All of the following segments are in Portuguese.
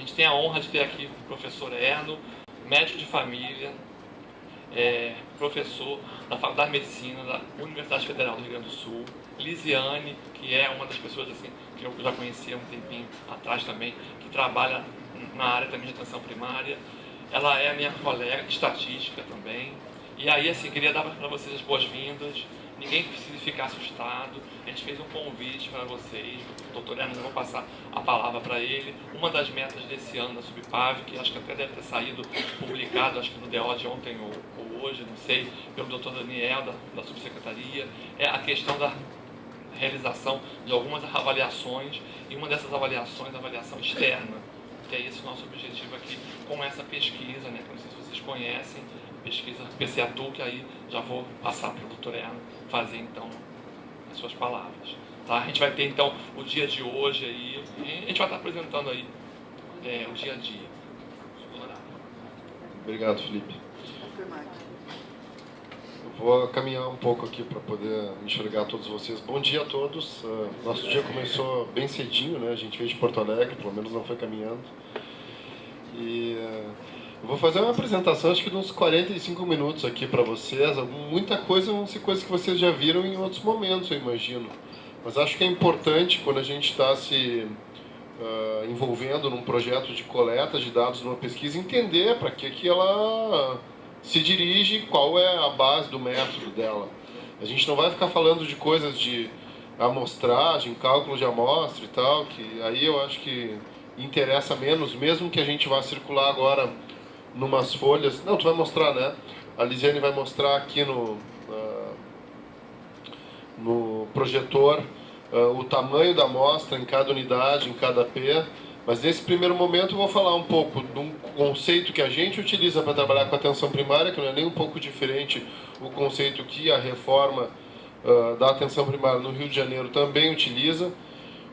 gente tem a honra de ter aqui o professor Erno, médico de família, professor da Faculdade de Medicina da Universidade Federal do Rio Grande do Sul, Lisiane, que é uma das pessoas assim, que eu já conhecia um tempinho atrás também, que trabalha na área também de atenção primária. Ela é minha colega de estatística também. E aí, assim, queria dar para vocês as boas-vindas. Ninguém precisa ficar assustado. A gente fez um convite para vocês. O doutor Erno, eu vou passar a palavra para ele. Uma das metas desse ano da Subpav, que acho que até deve ter saído publicado, acho que no DO de ontem ou hoje, não sei, pelo doutor Daniel, da subsecretaria, é a questão da realização de algumas avaliações. E uma dessas avaliações, a avaliação externa, que é esse o nosso objetivo aqui com essa pesquisa, né? Não sei se vocês conhecem, pesquisa PCATU, que aí já vou passar para o doutor Erno fazer então as suas palavras. Tá? A gente vai ter então o dia de hoje aí, e a gente vai estar apresentando aí o dia a dia. Obrigado, Felipe. Eu vou caminhar um pouco aqui para poder enxergar todos vocês. Bom dia a todos. Nosso dia começou bem cedinho, né? A gente veio de Porto Alegre, pelo menos não foi caminhando. E eu vou fazer uma apresentação, acho que de uns 45 minutos aqui para vocês. Muita coisa vão ser coisas que vocês já viram em outros momentos, eu imagino. Mas acho que é importante, quando a gente está se envolvendo num projeto de coleta de dados numa pesquisa, entender para que ela se dirige, qual é a base do método dela. A gente não vai ficar falando de coisas de amostragem, cálculo de amostra e tal, que aí eu acho que interessa menos, mesmo que a gente vá circular agora numas folhas. Não, tu vai mostrar, né? A Lisiane vai mostrar aqui no projetor o tamanho da amostra em cada unidade, em cada P. Mas nesse primeiro momento eu vou falar um pouco de um conceito que a gente utiliza para trabalhar com atenção primária, que não é nem um pouco diferente o conceito que a reforma da atenção primária no Rio de Janeiro também utiliza.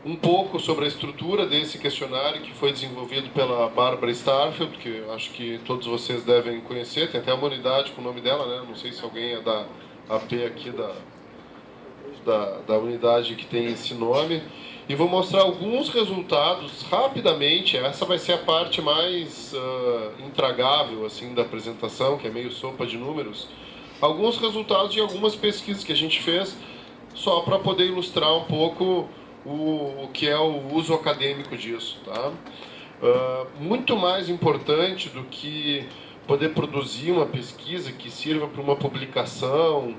Um pouco sobre a estrutura desse questionário que foi desenvolvido pela Bárbara Starfield, que eu acho que todos vocês devem conhecer, tem até uma unidade com o nome dela, né? Não sei se alguém é da AP aqui da unidade que tem esse nome. E vou mostrar alguns resultados rapidamente. Essa vai ser a parte mais intragável assim, da apresentação, que é meio sopa de números. Alguns resultados de algumas pesquisas que a gente fez, só para poder ilustrar um pouco o que é o uso acadêmico disso. Tá? Muito mais importante do que poder produzir uma pesquisa que sirva para uma publicação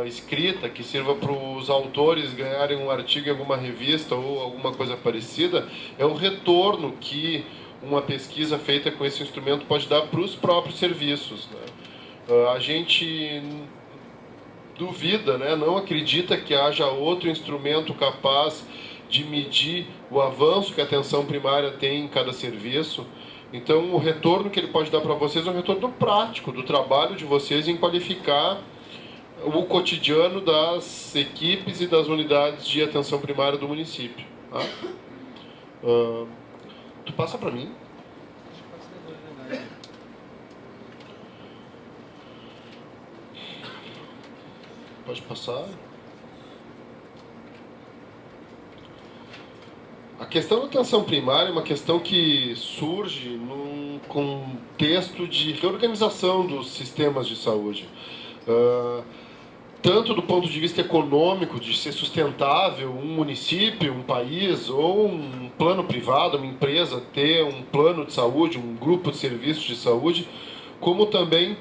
escrita, que sirva para os autores ganharem um artigo em alguma revista ou alguma coisa parecida, é o retorno que uma pesquisa feita com esse instrumento pode dar para os próprios serviços. Né? A gente duvida, né? Não acredita que haja outro instrumento capaz de medir o avanço que a atenção primária tem em cada serviço. Então, o retorno que ele pode dar para vocês é um retorno prático do trabalho de vocês em qualificar o cotidiano das equipes e das unidades de atenção primária do município. Tá? Tu passa para mim? Pode passar. A questão da atenção primária é uma questão que surge num contexto de reorganização dos sistemas de saúde. Tanto do ponto de vista econômico, de ser sustentável um município, um país, ou um plano privado, uma empresa ter um plano de saúde, um grupo de serviços de saúde, como também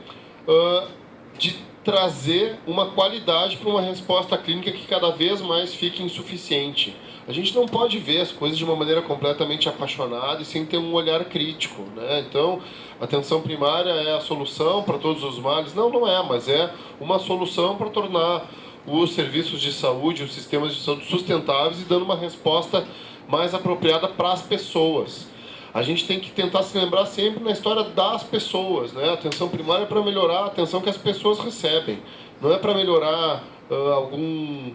de trazer uma qualidade para uma resposta clínica que cada vez mais fique insuficiente. A gente não pode ver as coisas de uma maneira completamente apaixonada e sem ter um olhar crítico. Né? Então, a atenção primária é a solução para todos os males? Não, não é, mas é uma solução para tornar os serviços de saúde, os sistemas de saúde sustentáveis e dando uma resposta mais apropriada para as pessoas. A gente tem que tentar se lembrar sempre na história das pessoas. Né? A atenção primária é para melhorar a atenção que as pessoas recebem. Não é para melhorar algum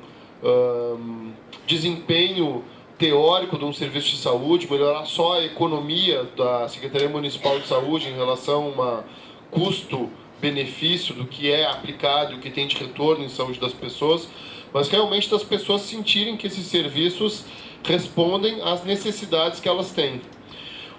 desempenho teórico de um serviço de saúde, melhorar só a economia da Secretaria Municipal de Saúde em relação a um custo-benefício do que é aplicado e o que tem de retorno em saúde das pessoas, mas realmente das pessoas sentirem que esses serviços respondem às necessidades que elas têm.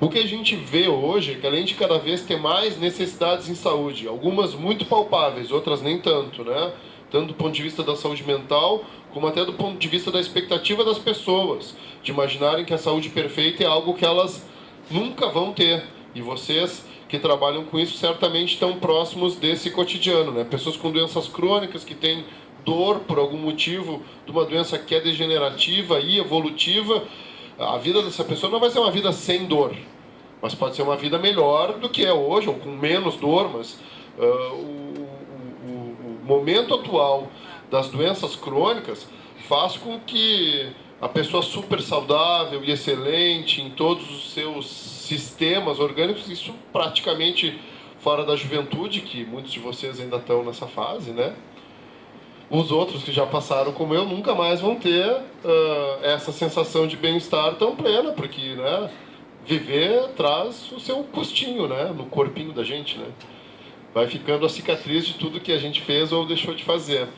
O que a gente vê hoje é que, além de cada vez ter mais necessidades em saúde, algumas muito palpáveis, outras nem tanto, né? Tanto do ponto de vista da saúde mental, como até do ponto de vista da expectativa das pessoas, de imaginarem que a saúde perfeita é algo que elas nunca vão ter. E vocês que trabalham com isso certamente estão próximos desse cotidiano, né? Pessoas com doenças crônicas que têm dor por algum motivo, de uma doença que é degenerativa e evolutiva, a vida dessa pessoa não vai ser uma vida sem dor, mas pode ser uma vida melhor do que é hoje, ou com menos dor, mas o momento atual das doenças crônicas faz com que a pessoa super saudável e excelente em todos os seus sistemas orgânicos, isso praticamente fora da juventude, que muitos de vocês ainda estão nessa fase, né? Os outros que já passaram como eu nunca mais vão ter essa sensação de bem-estar tão plena, porque, né, viver traz o seu custinho, né, no corpinho da gente, né? Vai ficando a cicatriz de tudo que a gente fez ou deixou de fazer.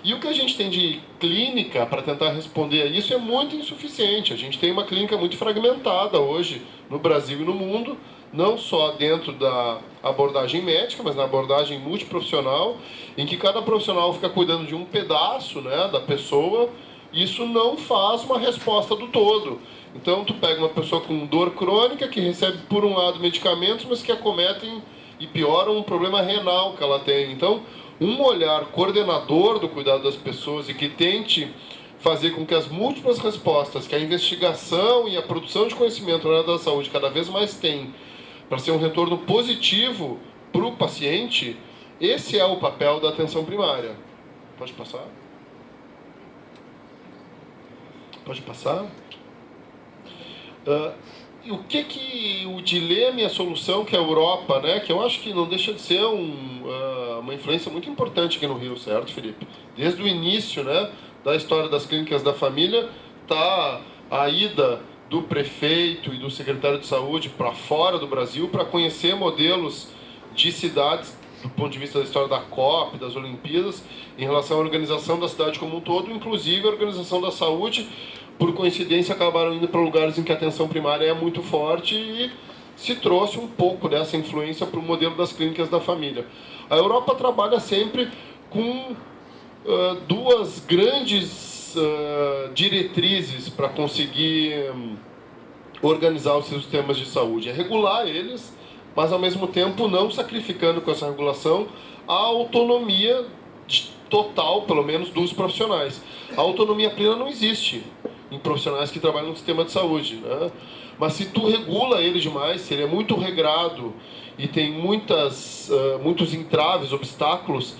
E o que a gente tem de clínica para tentar responder a isso é muito insuficiente. A gente tem uma clínica muito fragmentada hoje no Brasil e no mundo, não só dentro da abordagem médica, mas na abordagem multiprofissional, em que cada profissional fica cuidando de um pedaço, né, da pessoa. Isso não faz uma resposta do todo. Então, tu pega uma pessoa com dor crônica, que recebe, por um lado, medicamentos, mas que acometem e pioram um problema renal que ela tem. Então, um olhar coordenador do cuidado das pessoas e que tente fazer com que as múltiplas respostas que a investigação e a produção de conhecimento na área da saúde cada vez mais tem, para ser um retorno positivo para o paciente, esse é o papel da atenção primária. Pode passar? Pode passar? O que o dilema e a solução que a Europa, né, que eu acho que não deixa de ser uma influência muito importante aqui no Rio, certo, Felipe? Desde o início, né, da história das clínicas da família, tá a ida do prefeito e do secretário de saúde para fora do Brasil para conhecer modelos de cidades do ponto de vista da história da COP, das Olimpíadas, em relação à organização da cidade como um todo, inclusive a organização da saúde. Por coincidência, acabaram indo para lugares em que a atenção primária é muito forte e se trouxe um pouco dessa influência para o modelo das clínicas da família. A Europa trabalha sempre com duas grandes diretrizes para conseguir organizar os seus sistemas de saúde. É regular eles, mas ao mesmo tempo não sacrificando com essa regulação a autonomia total, pelo menos, dos profissionais. A autonomia plena não existe em profissionais que trabalham no sistema de saúde, né? Mas se tu regula ele demais, se ele é muito regrado e tem muitos entraves, obstáculos,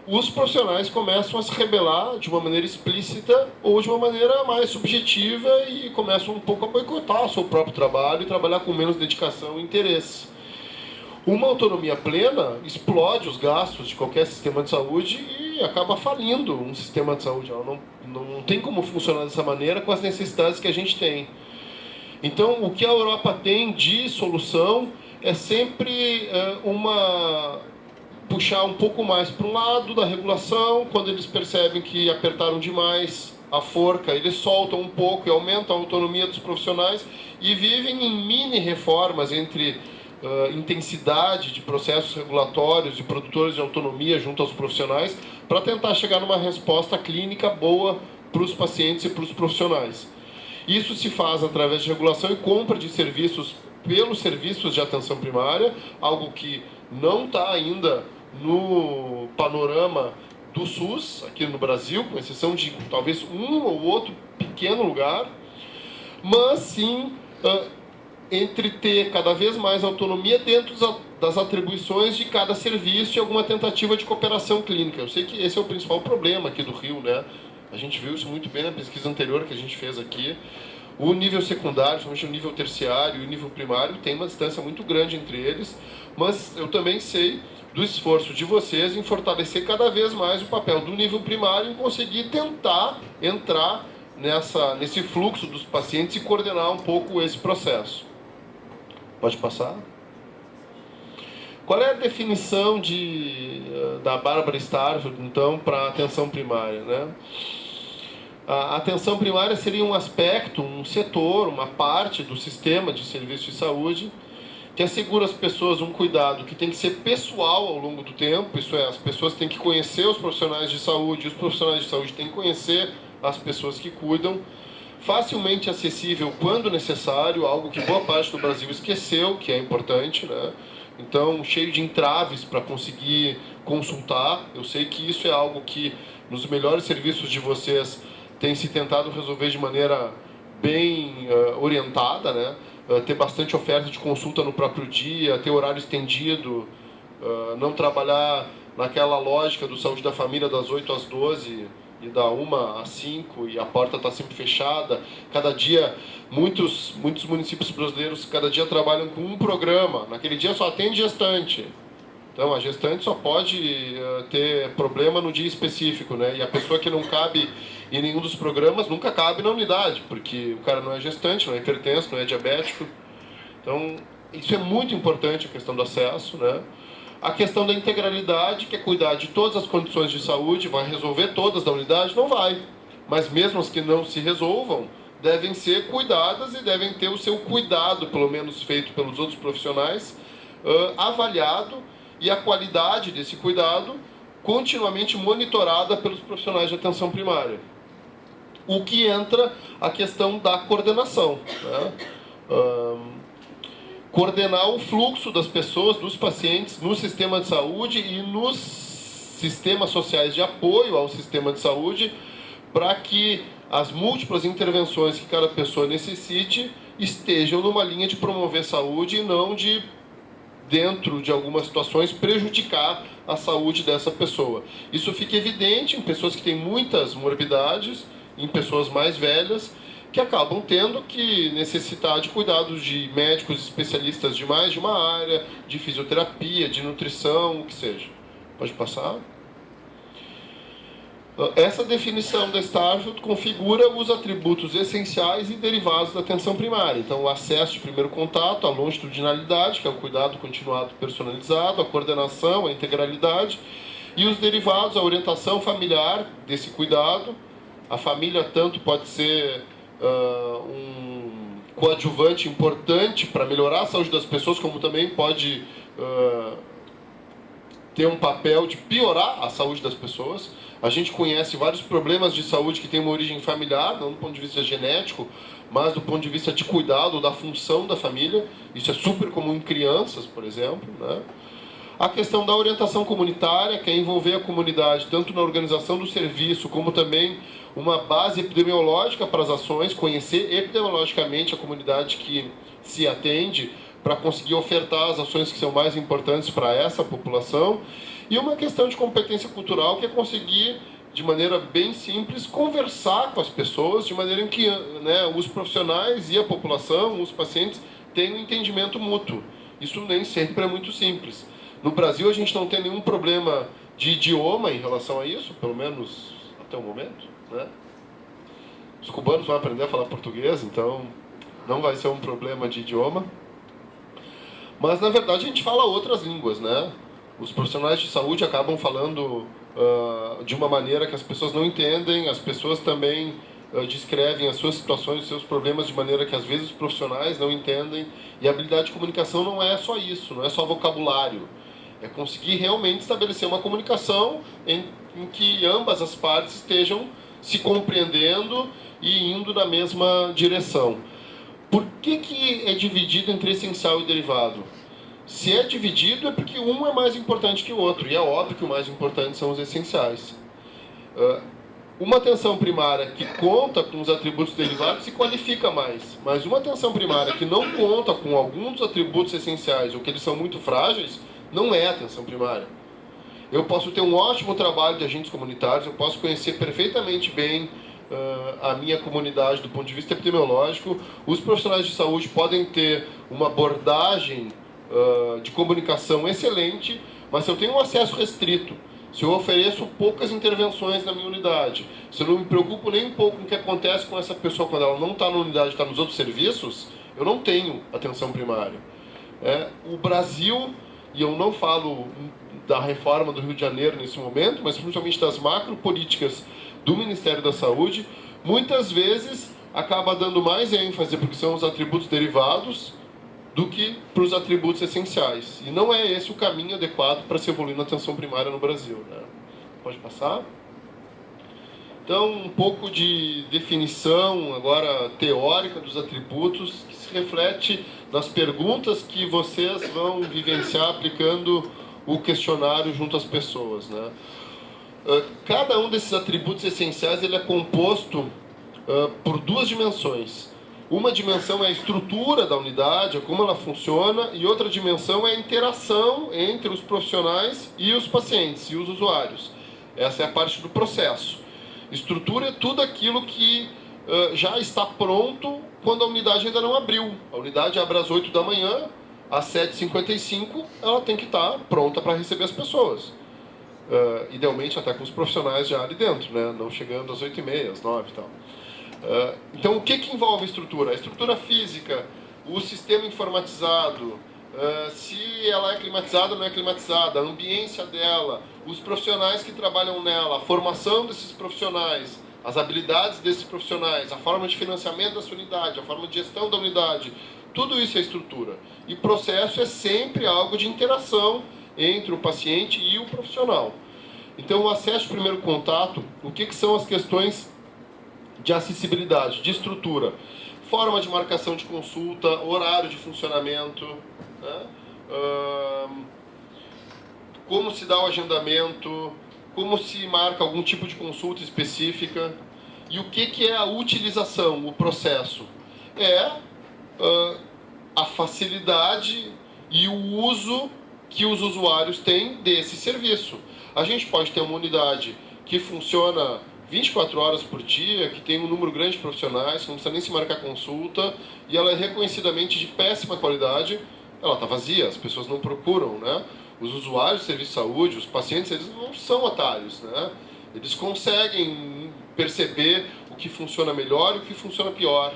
os profissionais começam a se rebelar de uma maneira explícita ou de uma maneira mais subjetiva e começam um pouco a boicotar o seu próprio trabalho e trabalhar com menos dedicação e interesse. Uma autonomia plena explode os gastos de qualquer sistema de saúde e acaba falindo um sistema de saúde. Ela não tem como funcionar dessa maneira com as necessidades que a gente tem. Então, o que a Europa tem de solução é sempre puxar um pouco mais para um lado da regulação. Quando eles percebem que apertaram demais a forca, eles soltam um pouco e aumentam a autonomia dos profissionais e vivem em mini reformas entre intensidade de processos regulatórios e produtores de autonomia junto aos profissionais para tentar chegar numa resposta clínica boa para os pacientes e para os profissionais. Isso se faz através de regulação e compra de serviços pelos serviços de atenção primária, algo que não está ainda no panorama do SUS aqui no Brasil, com exceção de talvez um ou outro pequeno lugar, mas sim entre ter cada vez mais autonomia dentro das atribuições de cada serviço e alguma tentativa de cooperação clínica. Eu sei que esse é o principal problema aqui do Rio, né? A gente viu isso muito bem na pesquisa anterior que a gente fez aqui. O nível secundário, principalmente o nível terciário e o nível primário, tem uma distância muito grande entre eles, mas eu também sei do esforço de vocês em fortalecer cada vez mais o papel do nível primário em conseguir tentar entrar nesse fluxo dos pacientes e coordenar um pouco esse processo. Pode passar? Qual é a definição da Barbara Starfield, então, para a atenção primária, né? A atenção primária seria um aspecto, um setor, uma parte do sistema de serviço de saúde que assegura às pessoas um cuidado que tem que ser pessoal ao longo do tempo, isso é, as pessoas têm que conhecer os profissionais de saúde, os profissionais de saúde têm que conhecer as pessoas que cuidam, facilmente acessível quando necessário, algo que boa parte do Brasil esqueceu, que é importante, né? Então, cheio de entraves para conseguir consultar. Eu sei que isso é algo que nos melhores serviços de vocês tem se tentado resolver de maneira bem orientada, né? Ter bastante oferta de consulta no próprio dia, ter horário estendido, não trabalhar naquela lógica do saúde da família das 8 às 12 e da 1 às 5 e a porta está sempre fechada. Cada dia, muitos municípios brasileiros cada dia trabalham com um programa, naquele dia só atende gestante. Então, a gestante só pode ter problema no dia específico, né? E a pessoa que não cabe em nenhum dos programas nunca cabe na unidade, porque o cara não é gestante, não é hipertenso, não é diabético. Então, isso é muito importante, a questão do acesso, né? A questão da integralidade, que é cuidar de todas as condições de saúde, vai resolver todas da unidade? Não vai. Mas mesmo as que não se resolvam, devem ser cuidadas e devem ter o seu cuidado, pelo menos feito pelos outros profissionais, avaliado, e a qualidade desse cuidado continuamente monitorada pelos profissionais de atenção primária. O que entra a questão da coordenação, né? Coordenar o fluxo das pessoas, dos pacientes, no sistema de saúde e nos sistemas sociais de apoio ao sistema de saúde, para que as múltiplas intervenções que cada pessoa necessite estejam numa linha de promover saúde e não de, dentro de algumas situações, prejudicar a saúde dessa pessoa. Isso fica evidente em pessoas que têm muitas morbidades, em pessoas mais velhas, que acabam tendo que necessitar de cuidados de médicos especialistas de mais de uma área, de fisioterapia, de nutrição, o que seja. Pode passar? Essa definição da Starfield configura os atributos essenciais e derivados da atenção primária. Então, o acesso de primeiro contato, a longitudinalidade, que é o cuidado continuado personalizado, a coordenação, a integralidade, e os derivados, a orientação familiar desse cuidado. A família tanto pode ser um coadjuvante importante para melhorar a saúde das pessoas, como também pode ter um papel de piorar a saúde das pessoas. A gente conhece vários problemas de saúde que têm uma origem familiar, não do ponto de vista genético, mas do ponto de vista de cuidado da função da família. Isso é super comum em crianças, por exemplo, né? A questão da orientação comunitária, que é envolver a comunidade tanto na organização do serviço, como também uma base epidemiológica para as ações, conhecer epidemiologicamente a comunidade que se atende, para conseguir ofertar as ações que são mais importantes para essa população. E uma questão de competência cultural, que é conseguir, de maneira bem simples, conversar com as pessoas, de maneira em que, né, os profissionais e a população, os pacientes, tenham um entendimento mútuo. Isso nem sempre é muito simples. No Brasil, a gente não tem nenhum problema de idioma em relação a isso, pelo menos até o momento, né? Os cubanos vão aprender a falar português, então não vai ser um problema de idioma. Mas, na verdade, a gente fala outras línguas, né? Os profissionais de saúde acabam falando de uma maneira que as pessoas não entendem, as pessoas também descrevem as suas situações, os seus problemas de maneira que às vezes os profissionais não entendem. E a habilidade de comunicação não é só isso, não é só vocabulário. É conseguir realmente estabelecer uma comunicação em que ambas as partes estejam se compreendendo e indo na mesma direção. Por que é dividido entre essencial e derivado? Se é dividido é porque um é mais importante que o outro, e é óbvio que o mais importante são os essenciais. Uma atenção primária que conta com os atributos derivados se qualifica mais, mas uma atenção primária que não conta com alguns dos atributos essenciais, ou que eles são muito frágeis, não é atenção primária. Eu posso ter um ótimo trabalho de agentes comunitários, eu posso conhecer perfeitamente bem a minha comunidade do ponto de vista epidemiológico, os profissionais de saúde podem ter uma abordagem de comunicação excelente, mas se eu tenho um acesso restrito, se eu ofereço poucas intervenções na minha unidade, se eu não me preocupo nem um pouco com o que acontece com essa pessoa quando ela não está na unidade, está nos outros serviços, eu não tenho atenção primária. O Brasil, e eu não falo da reforma do Rio de Janeiro nesse momento, mas principalmente das macropolíticas do Ministério da Saúde, muitas vezes acaba dando mais ênfase porque são os atributos derivados do que para os atributos essenciais. E não é esse o caminho adequado para se evoluir na atenção primária no Brasil, né? Pode passar? Então, um pouco de definição agora teórica dos atributos que se reflete nas perguntas que vocês vão vivenciar aplicando o questionário junto às pessoas, né? Cada um desses atributos essenciais ele é composto por duas dimensões. Uma dimensão é a estrutura da unidade, é como ela funciona, e outra dimensão é a interação entre os profissionais e os pacientes, e os usuários. Essa é a parte do processo. Estrutura é tudo aquilo que já está pronto quando a unidade ainda não abriu. A unidade abre às 8 da manhã, às 7h55 ela tem que estar pronta para receber as pessoas. Idealmente até com os profissionais já ali dentro, né? Não chegando às 8h30, às 9h e tal. Então, o que envolve a estrutura? A estrutura física, o sistema informatizado, se ela é climatizada ou não é climatizada, a ambiência dela, os profissionais que trabalham nela, a formação desses profissionais, as habilidades desses profissionais, a forma de financiamento dessa unidade, a forma de gestão da unidade, tudo isso é estrutura. E processo é sempre algo de interação entre o paciente e o profissional. Então, o acesso ao primeiro contato, o que são as questões de acessibilidade, de estrutura? Forma de marcação de consulta, horário de funcionamento, né? Como se dá o agendamento, como se marca algum tipo de consulta específica, e o que é a utilização, o processo? A facilidade e o uso que os usuários têm desse serviço. A gente pode ter uma unidade que funciona 24 horas por dia, que tem um número grande de profissionais, que não precisa nem se marcar consulta, e ela é reconhecidamente de péssima qualidade. Ela está vazia, as pessoas não procuram, né? Os usuários de serviço de saúde, os pacientes, eles não são otários, né? Eles conseguem perceber o que funciona melhor e o que funciona pior.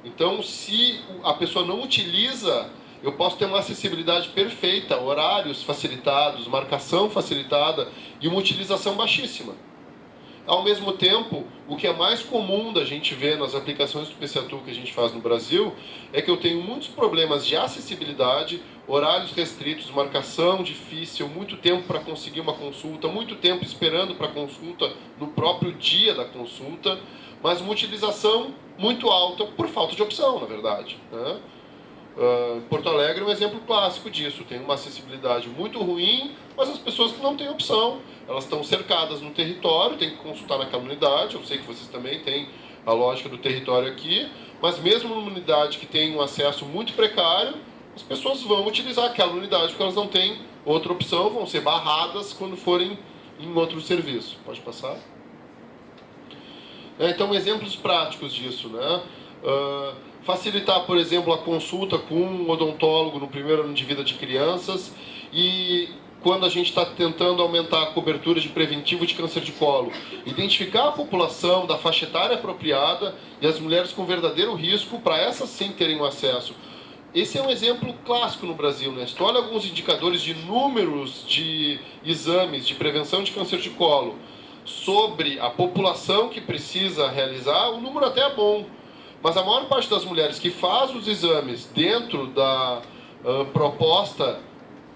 Então, se a pessoa não utiliza, eu posso ter uma acessibilidade perfeita, horários facilitados, marcação facilitada e uma utilização baixíssima. Ao mesmo tempo, o que é mais comum da gente ver nas aplicações do PCATU que a gente faz no Brasil é que eu tenho muitos problemas de acessibilidade, horários restritos, marcação difícil, muito tempo para conseguir uma consulta, muito tempo esperando para a consulta no próprio dia da consulta, mas uma utilização muito alta por falta de opção, na verdade, né? Porto Alegre é um exemplo clássico disso. Tem uma acessibilidade muito ruim, mas as pessoas não têm opção. Elas estão cercadas no território, tem que consultar naquela unidade. Eu sei que vocês também têm a lógica do território aqui, mas mesmo numa unidade que tem um acesso muito precário, as pessoas vão utilizar aquela unidade porque elas não têm outra opção, vão ser barradas quando forem em outro serviço. Pode passar? Então, exemplos práticos disso, né? Facilitar, por exemplo, a consulta com um odontólogo no primeiro ano de vida de crianças, e quando a gente está tentando aumentar a cobertura de preventivo de câncer de colo, identificar a população da faixa etária apropriada e as mulheres com verdadeiro risco para essas sim terem o acesso. Esse é um exemplo clássico no Brasil, né? Se tu olha alguns indicadores de números de exames de prevenção de câncer de colo sobre a população que precisa realizar, o número até é bom. Mas a maior parte das mulheres que faz os exames dentro da proposta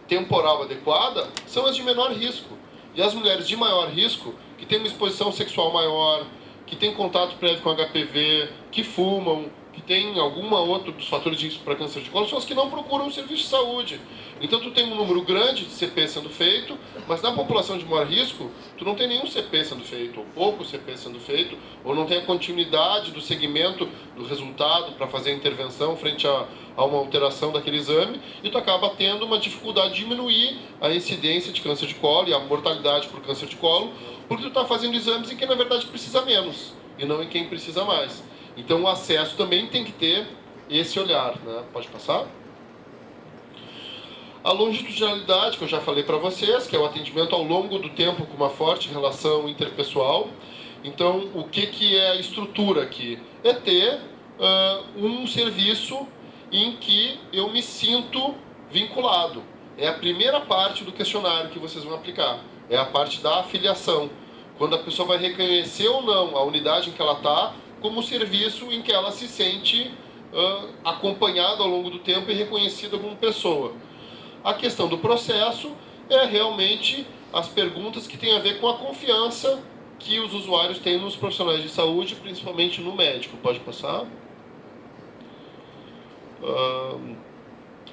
temporal adequada são as de menor risco. E as mulheres de maior risco, que têm uma exposição sexual maior, que têm contato prévio com HPV, que fumam, que têm alguma outra dos fatores de risco para câncer de colo, são as que não procuram um serviço de saúde. Então tu tem um número grande de CP sendo feito, mas na população de maior risco, tu não tem nenhum CP sendo feito, ou pouco CP sendo feito, ou não tem a continuidade do segmento do resultado para fazer a intervenção frente a uma alteração daquele exame, e tu acaba tendo uma dificuldade de diminuir a incidência de câncer de colo e a mortalidade por câncer de colo, porque tu está fazendo exames em quem na verdade precisa menos, e não em quem precisa mais. Então o acesso também tem que ter esse olhar, né? Pode passar? A longitudinalidade, que eu já falei para vocês, que é o atendimento ao longo do tempo com uma forte relação interpessoal. Então, o que é a estrutura aqui? É ter um serviço em que eu me sinto vinculado. É a primeira parte do questionário que vocês vão aplicar. É a parte da afiliação. quando a pessoa vai reconhecer ou não a unidade em que ela está como serviço em que ela se sente acompanhada ao longo do tempo e reconhecida como pessoa. A questão do processo é realmente as perguntas que têm a ver com a confiança que os usuários têm nos profissionais de saúde, principalmente no médico. Pode passar?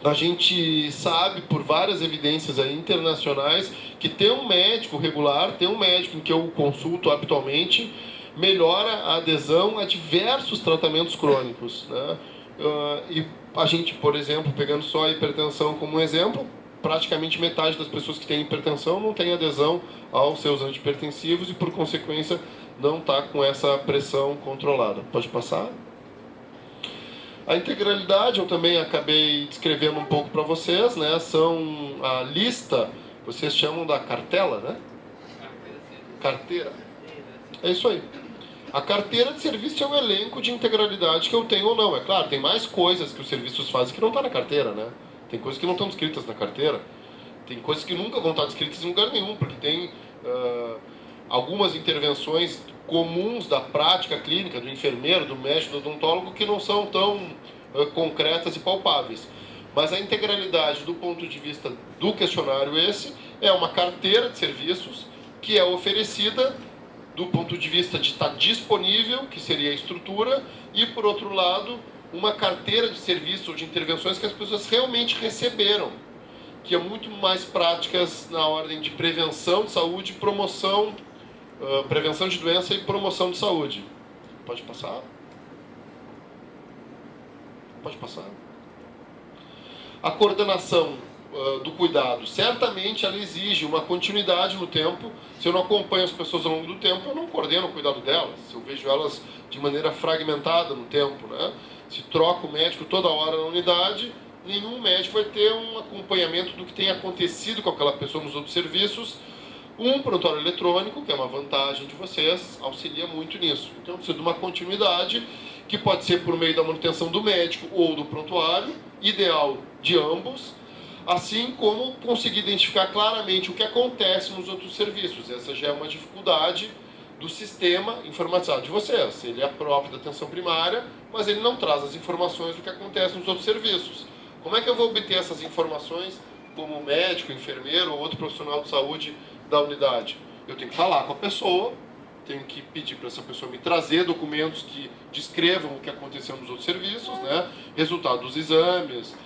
A gente sabe, por várias evidências aí internacionais, que ter um médico regular, ter um médico em que eu consulto habitualmente, melhora a adesão a diversos tratamentos crônicos, né? E a gente, por exemplo, pegando só a hipertensão como um exemplo, praticamente metade das pessoas que têm hipertensão não tem adesão aos seus antihipertensivos e, por consequência, não está com essa pressão controlada. Pode passar? A integralidade eu também acabei descrevendo um pouco para vocês, né? São a lista, vocês chamam da cartela, né? Carteira. É isso aí. A carteira de serviço é o elenco de integralidade que eu tenho ou não. É claro, tem mais coisas que os serviços fazem que não está na carteira, né? Tem coisas que não estão descritas na carteira. Tem coisas que nunca vão estar descritas em lugar nenhum, porque tem algumas intervenções comuns da prática clínica, do enfermeiro, do médico, do odontólogo, que não são tão concretas e palpáveis. Mas a integralidade, do ponto de vista do questionário esse, é uma carteira de serviços que é oferecida do ponto de vista de estar disponível, que seria a estrutura, e, por outro lado, uma carteira de serviços ou de intervenções que as pessoas realmente receberam, que é muito mais práticas na ordem de prevenção de saúde, promoção, prevenção de doença e promoção de saúde. Pode passar? Pode passar? A coordenação do cuidado, certamente ela exige uma continuidade no tempo. Se eu não acompanho as pessoas ao longo do tempo, eu não coordeno o cuidado delas. Se eu vejo elas de maneira fragmentada no tempo, né? Se troca o médico toda hora na unidade, nenhum médico vai ter um acompanhamento do que tem acontecido com aquela pessoa nos outros serviços. Um prontuário eletrônico, que é uma vantagem de vocês, auxilia muito nisso. Então precisa de uma continuidade, que pode ser por meio da manutenção do médico ou do prontuário, ideal de ambos, assim como conseguir identificar claramente o que acontece nos outros serviços. Essa já é uma dificuldade do sistema informatizado de vocês. Ele é próprio da atenção primária, mas ele não traz as informações do que acontece nos outros serviços. Como é que eu vou obter essas informações como médico, enfermeiro ou outro profissional de saúde da unidade? Eu tenho que falar com a pessoa, tenho que pedir para essa pessoa me trazer documentos que descrevam o que aconteceu nos outros serviços, né? Resultado dos exames,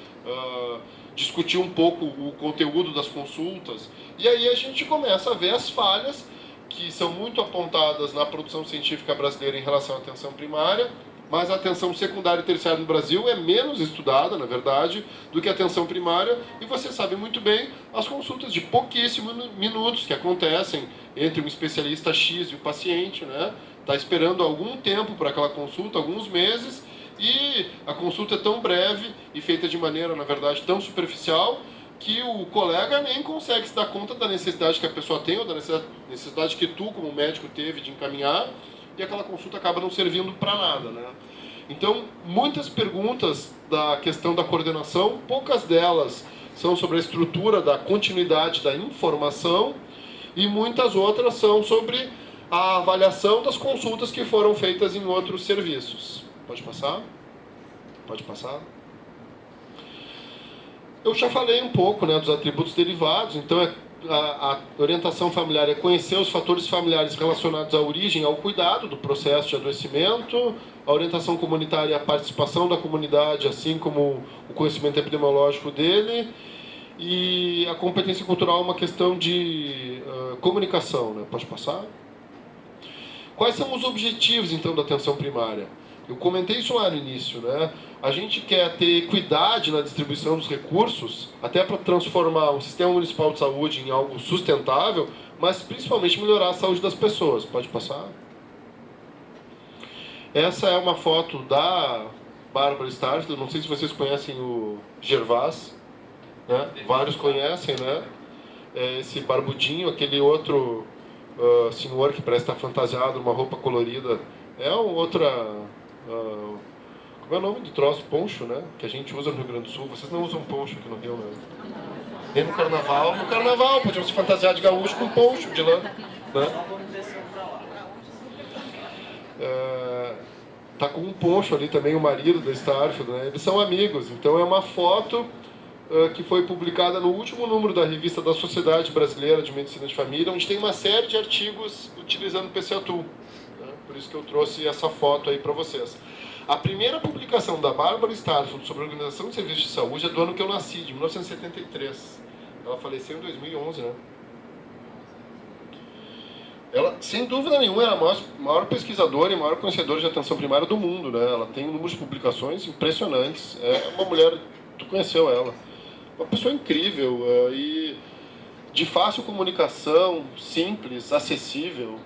discutir um pouco o conteúdo das consultas, e aí a gente começa a ver as falhas que são muito apontadas na produção científica brasileira em relação à atenção primária, mas a atenção secundária e terciária no Brasil é menos estudada, na verdade, do que a atenção primária, e você sabe muito bem as consultas de pouquíssimos minutos que acontecem entre um especialista X e o paciente, né? Está esperando algum tempo para aquela consulta, alguns meses, e a consulta é tão breve e feita de maneira, na verdade, tão superficial, que o colega nem consegue se dar conta da necessidade que a pessoa tem, ou da necessidade que tu, como médico, teve de encaminhar, e aquela consulta acaba não servindo para nada, né? Então, muitas perguntas da questão da coordenação, poucas delas são sobre a estrutura da continuidade da informação, e muitas outras são sobre a avaliação das consultas que foram feitas em outros serviços. Pode passar? Pode passar? Eu já falei um pouco, né, dos atributos derivados. Então, a orientação familiar é conhecer os fatores familiares relacionados à origem, ao cuidado do processo de adoecimento. A orientação comunitária é a participação da comunidade, assim como o conhecimento epidemiológico dele. E a competência cultural é uma questão de comunicação, né? Pode passar? Quais são os objetivos, então, da atenção primária? Eu comentei isso lá no início, né? A gente quer ter equidade na distribuição dos recursos, até para transformar um sistema municipal de saúde em algo sustentável, mas principalmente melhorar a saúde das pessoas. Pode passar? Essa é uma foto da Bárbara Stardust. Não sei se vocês conhecem o Gervás, né? Vários conhecem, né? Esse barbudinho, aquele outro senhor que parece estar fantasiado numa roupa colorida. É outra... como é o nome do troço? Poncho, né? Que a gente usa no Rio Grande do Sul. Vocês não usam poncho aqui no Rio, né? Nem no Carnaval. No Carnaval, podiam se fantasiar de gaúcho com poncho de lã, né? Tá com um poncho ali também, o marido da Starfield, né? Eles são amigos, então é uma foto que foi publicada no último número da revista da Sociedade Brasileira de Medicina de Família, onde tem uma série de artigos utilizando o PCA-2, né? Por isso que eu trouxe essa foto aí para vocês. A primeira publicação da Bárbara Starfield sobre a Organização de Serviços de Saúde é do ano que eu nasci, de 1973. Ela faleceu em 2011, né? Ela, sem dúvida nenhuma, é a maior pesquisadora e maior conhecedora de atenção primária do mundo, né? Ela tem um número de publicações impressionantes. É uma mulher, tu conheceu ela, uma pessoa incrível e de fácil comunicação, simples, acessível.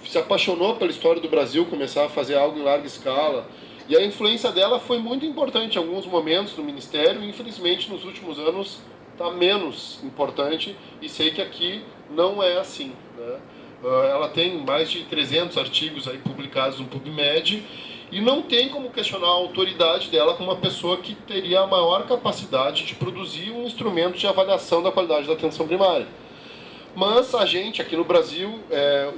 Se apaixonou pela história do Brasil, começar a fazer algo em larga escala. E a influência dela foi muito importante em alguns momentos no Ministério, e infelizmente nos últimos anos está menos importante, e sei que aqui não é assim, né? Ela tem mais de 300 artigos aí publicados no PubMed, e não tem como questionar a autoridade dela como uma pessoa que teria a maior capacidade de produzir um instrumento de avaliação da qualidade da atenção primária. Mas a gente, aqui no Brasil,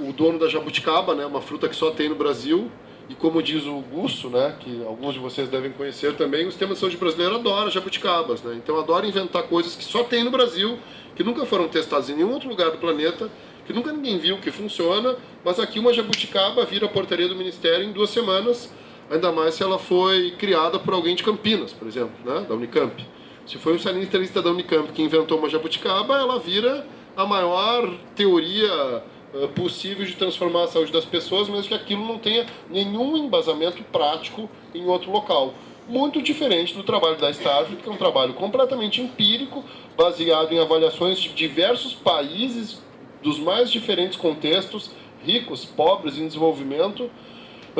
o dono da jabuticaba, né, uma fruta que só tem no Brasil, e como diz o Gusso, né, que alguns de vocês devem conhecer também, o sistema de saúde brasileiro adora jabuticabas, né, então adora inventar coisas que só tem no Brasil, que nunca foram testadas em nenhum outro lugar do planeta, que nunca ninguém viu que funciona, mas aqui uma jabuticaba vira a portaria do Ministério em 2 semanas, ainda mais se ela foi criada por alguém de Campinas, por exemplo, né, da Unicamp. Se foi um sanitarista da Unicamp que inventou uma jabuticaba, ela vira a maior teoria possível de transformar a saúde das pessoas, mesmo que aquilo não tenha nenhum embasamento prático em outro local. Muito diferente do trabalho da Starfield, que é um trabalho completamente empírico, baseado em avaliações de diversos países, dos mais diferentes contextos, ricos, pobres, em desenvolvimento,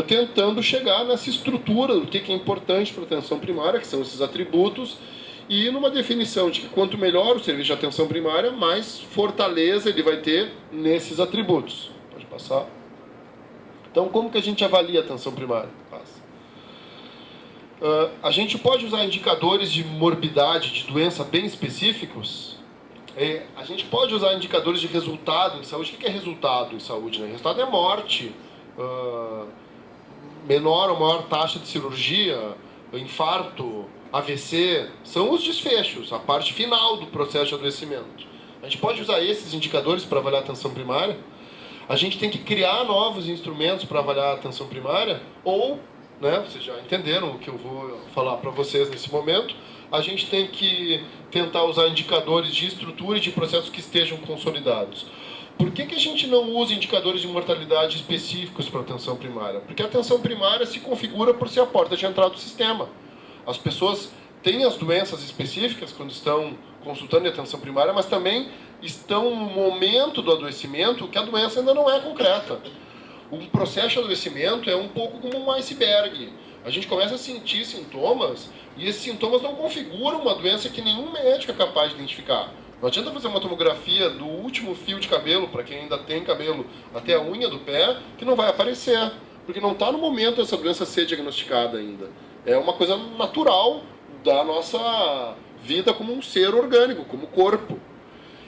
tentando chegar nessa estrutura do que é importante para a atenção primária, que são esses atributos, e numa definição de que quanto melhor o serviço de atenção primária, mais fortaleza ele vai ter nesses atributos. Pode passar. Então, como que a gente avalia a atenção primária? Passa. A gente pode usar indicadores de morbidade, de doença bem específicos. A gente pode usar indicadores de resultado em saúde. O que é resultado em saúde, né? Resultado é morte, menor ou maior taxa de cirurgia, infarto, AVC, são os desfechos, a parte final do processo de adoecimento. A gente pode usar esses indicadores para avaliar a atenção primária. A gente tem que criar novos instrumentos para avaliar a atenção primária, ou, né, vocês já entenderam o que eu vou falar para vocês nesse momento, a gente tem que tentar usar indicadores de estrutura e de processos que estejam consolidados. Por que a gente não usa indicadores de mortalidade específicos para a atenção primária? Porque a atenção primária se configura por ser a porta de entrada do sistema. As pessoas têm as doenças específicas quando estão consultando em atenção primária, mas também estão no momento do adoecimento que a doença ainda não é concreta. Um processo de adoecimento é um pouco como um iceberg. A gente começa a sentir sintomas e esses sintomas não configuram uma doença que nenhum médico é capaz de identificar. Não adianta fazer uma tomografia do último fio de cabelo, para quem ainda tem cabelo, até a unha do pé, que não vai aparecer, porque não está no momento dessa doença ser diagnosticada ainda. É uma coisa natural da nossa vida como um ser orgânico, como corpo.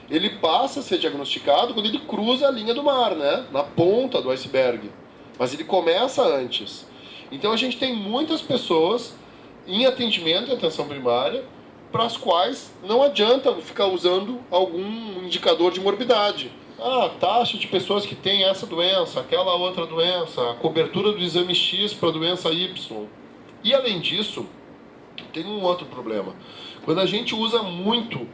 Ele passa a ser diagnosticado quando ele cruza a linha do mar, né? Na ponta do iceberg. Mas ele começa antes. Então a gente tem muitas pessoas em atendimento e atenção primária para as quais não adianta ficar usando algum indicador de morbidade. Taxa de pessoas que têm essa doença, aquela outra doença, a cobertura do exame X para a doença Y. E além disso, tem um outro problema. Quando a gente usa muito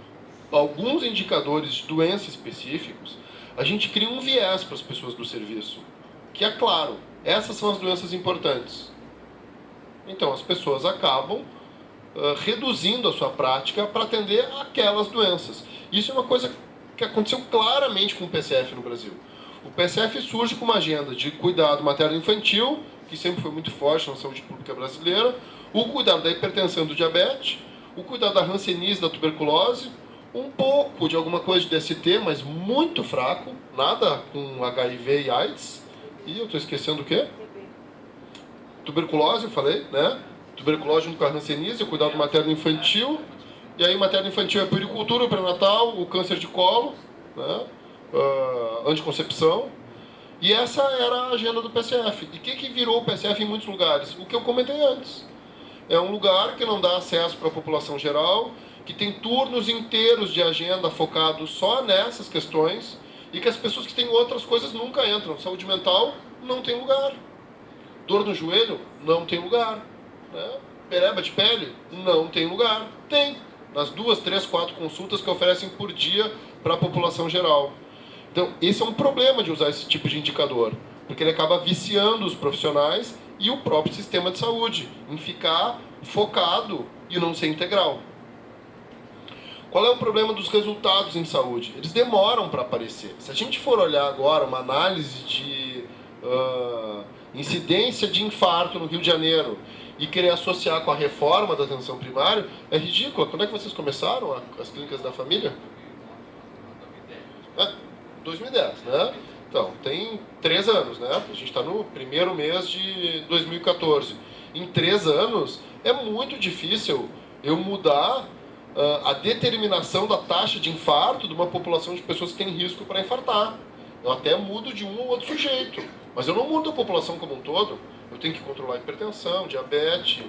alguns indicadores de doença específicos, a gente cria um viés para as pessoas do serviço, que é claro, essas são as doenças importantes. Então as pessoas acabam reduzindo a sua prática para atender aquelas doenças. Isso é uma coisa que aconteceu claramente com o PCF no Brasil. O PCF surge com uma agenda de cuidado materno-infantil, que sempre foi muito forte na saúde pública brasileira, o cuidado da hipertensão e do diabetes, o cuidado da hanseníase, da tuberculose, um pouco de alguma coisa de DST, mas muito fraco, nada com HIV e AIDS. E eu estou esquecendo o quê? Tuberculose, eu falei, né? Tuberculose junto com a hanseníase, o cuidado materno-infantil. E aí materno-infantil é a puericultura, o pré-natal, o câncer de colo, né? Anticoncepção. E essa era a agenda do PSF. E o que virou o PSF em muitos lugares? O que eu comentei antes. É um lugar que não dá acesso para a população geral, que tem turnos inteiros de agenda focados só nessas questões, e que as pessoas que têm outras coisas nunca entram. Saúde mental não tem lugar. Dor no joelho não tem lugar. Né? Pereba de pele não tem lugar. Tem. Nas 2, 3, 4 consultas que oferecem por dia para a população geral. Então, esse é um problema de usar esse tipo de indicador, porque ele acaba viciando os profissionais e o próprio sistema de saúde, em ficar focado e não ser integral. Qual é o problema dos resultados em saúde? Eles demoram para aparecer. Se a gente for olhar agora uma análise de incidência de infarto no Rio de Janeiro e querer associar com a reforma da atenção primária, é ridículo. Quando é que vocês começaram as clínicas da família? 2010, né? Então, tem 3 anos, né? A gente está no primeiro mês de 2014. Em 3 anos, é muito difícil eu mudar a determinação da taxa de infarto de uma população de pessoas que têm risco para infartar. Eu até mudo de um ou outro sujeito, mas eu não mudo a população como um todo. Eu tenho que controlar a hipertensão, diabetes,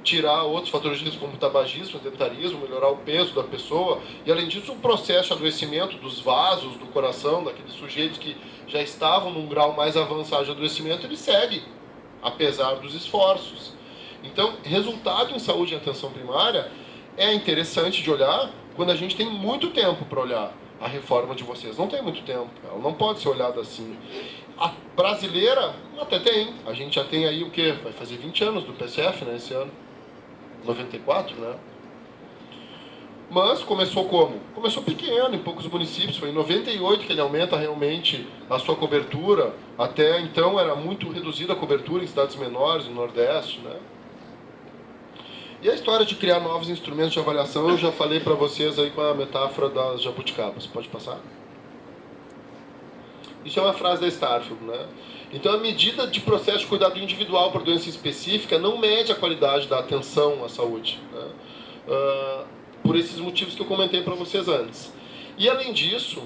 tirar outros fatores de risco como tabagismo, sedentarismo, melhorar o peso da pessoa. E, além disso, o processo de adoecimento dos vasos do coração, daqueles sujeitos que já estavam num grau mais avançado de adoecimento, ele segue, apesar dos esforços. Então, resultado em saúde e atenção primária é interessante de olhar quando a gente tem muito tempo para olhar. A reforma de vocês não tem muito tempo, ela não pode ser olhada assim. A brasileira até tem. A gente já tem aí o quê? Vai fazer 20 anos do PSF, né, esse ano. 94, né? Mas começou como? Começou pequeno, em poucos municípios. Foi em 98 que ele aumenta realmente a sua cobertura. Até então era muito reduzida a cobertura em cidades menores, no Nordeste, né? E a história de criar novos instrumentos de avaliação, eu já falei para vocês aí com a metáfora das jabuticabas. Pode passar? Isso é uma frase da Starfield, né? Então, a medida de processo de cuidado individual por doença específica não mede a qualidade da atenção à saúde, né? Por esses motivos que eu comentei para vocês antes. E, além disso,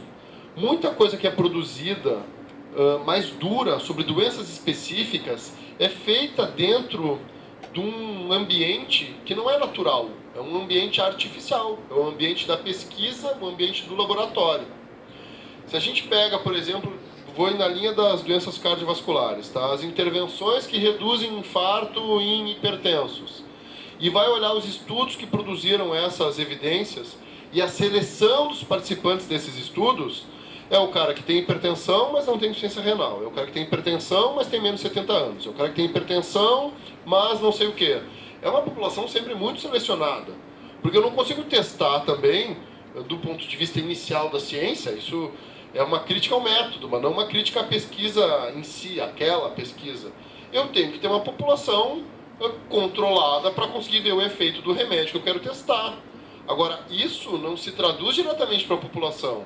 muita coisa que é produzida mais dura sobre doenças específicas é feita dentro de um ambiente que não é natural, é um ambiente artificial, é um ambiente da pesquisa, um ambiente do laboratório. Se a gente pega, por exemplo, vou na linha das doenças cardiovasculares, tá? As intervenções que reduzem infarto em hipertensos, e vai olhar os estudos que produziram essas evidências, e a seleção dos participantes desses estudos é o cara que tem hipertensão, mas não tem insuficiência renal. É o cara que tem hipertensão, mas tem menos de 70 anos. É o cara que tem hipertensão, mas não sei o quê. É uma população sempre muito selecionada. Porque eu não consigo testar também, do ponto de vista inicial da ciência, isso é uma crítica ao método, mas não uma crítica à pesquisa em si, aquela pesquisa. Eu tenho que ter uma população controlada para conseguir ver o efeito do remédio que eu quero testar. Agora, isso não se traduz diretamente para a população.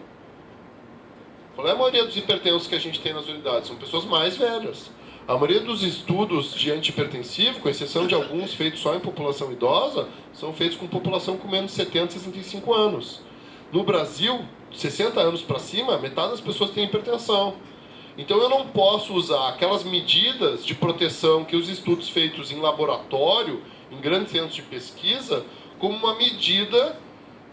Qual é a maioria dos hipertensos que a gente tem nas unidades? São pessoas mais velhas. A maioria dos estudos de antihipertensivo, com exceção de alguns feitos só em população idosa, são feitos com população com menos de 70, 65 anos. No Brasil, 60 anos para cima, metade das pessoas tem hipertensão. Então eu não posso usar aquelas medidas de proteção que os estudos feitos em laboratório, em grandes centros de pesquisa, como uma medida